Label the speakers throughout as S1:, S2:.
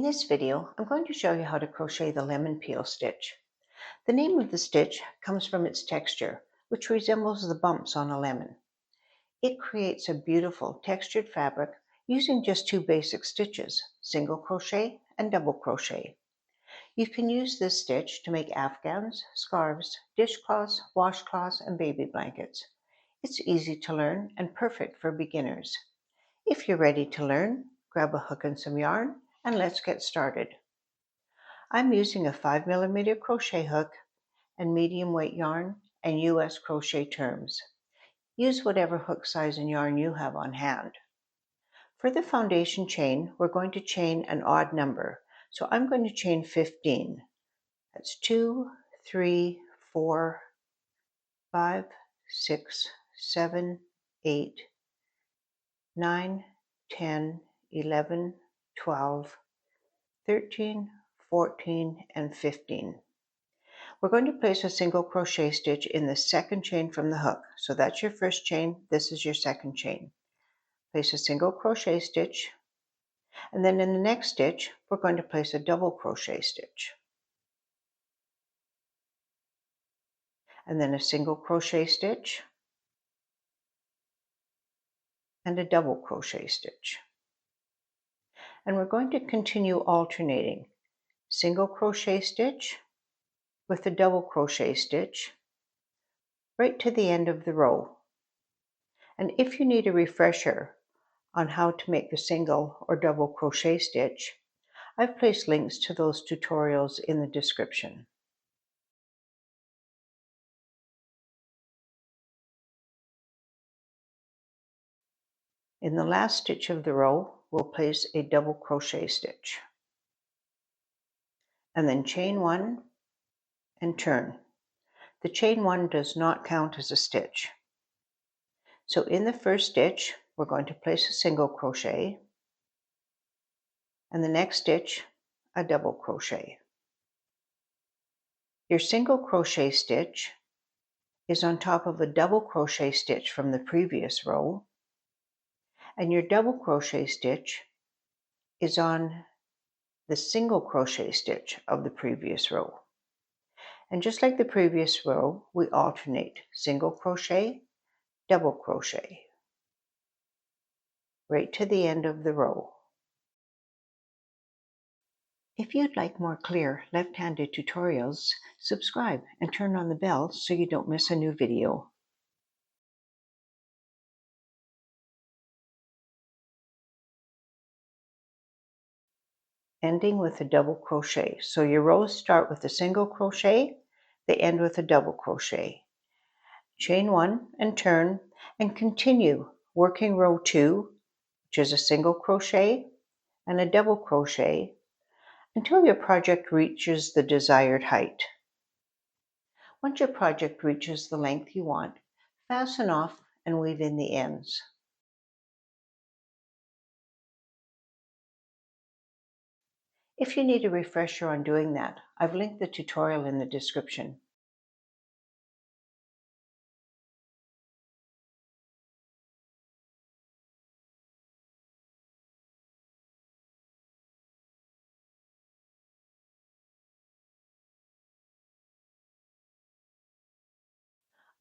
S1: In this video, I'm going to show you how to crochet the lemon peel stitch. The name of the stitch comes from its texture, which resembles the bumps on a lemon. It creates a beautiful textured fabric using just two basic stitches, single crochet and double crochet. You can use this stitch to make afghans, scarves, dishcloths, washcloths, and baby blankets. It's easy to learn and perfect for beginners. If you're ready to learn, grab a hook and some yarn, and let's get started. I'm using a 5mm crochet hook and medium weight yarn and US Crochet Terms. Use whatever hook size and yarn you have on hand. For the foundation chain, we're going to chain an odd number. So I'm going to chain 15. That's 2, 3, 4, 5, 6, 7, 8, 9, 10, 11, 12, 13, 14, and 15. We're going to place a single crochet stitch in the second chain from the hook. So that's your first chain, this is your second chain. Place a single crochet stitch, and then in the next stitch, we're going to place a double crochet stitch. And then a single crochet stitch, and a double crochet stitch. And we're going to continue alternating single crochet stitch with a double crochet stitch right to the end of the row. And if you need a refresher on how to make the single or double crochet stitch, I've placed links to those tutorials in the description. In the last stitch of the row, we'll place a double crochet stitch. And then chain 1 and turn. The chain 1 does not count as a stitch. So in the first stitch, we're going to place a single crochet, and the next stitch, a double crochet. Your single crochet stitch is on top of a double crochet stitch from the previous row, and your double crochet stitch is on the single crochet stitch of the previous row. And just like the previous row, we alternate single crochet, double crochet, right to the end of the row. If you'd like more clear left-handed tutorials, subscribe and turn on the bell so you don't miss a new video. Ending with a double crochet. So your rows start with a single crochet, they end with a double crochet. Chain 1 and turn, and continue working row 2, which is a single crochet and a double crochet, until your project reaches the desired height. Once your project reaches the length you want, fasten off and weave in the ends. If you need a refresher on doing that, I've linked the tutorial in the description.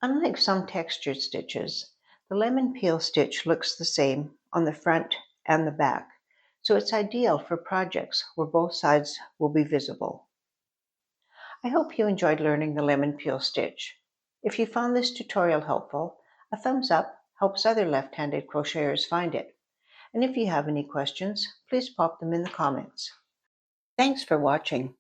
S1: Unlike some textured stitches, the lemon peel stitch looks the same on the front and the back, so it's ideal for projects where both sides will be visible. I hope you enjoyed learning the lemon peel stitch. If you found this tutorial helpful, a thumbs up helps other left-handed crocheters find it. And if you have any questions, please pop them in the comments. Thanks for watching.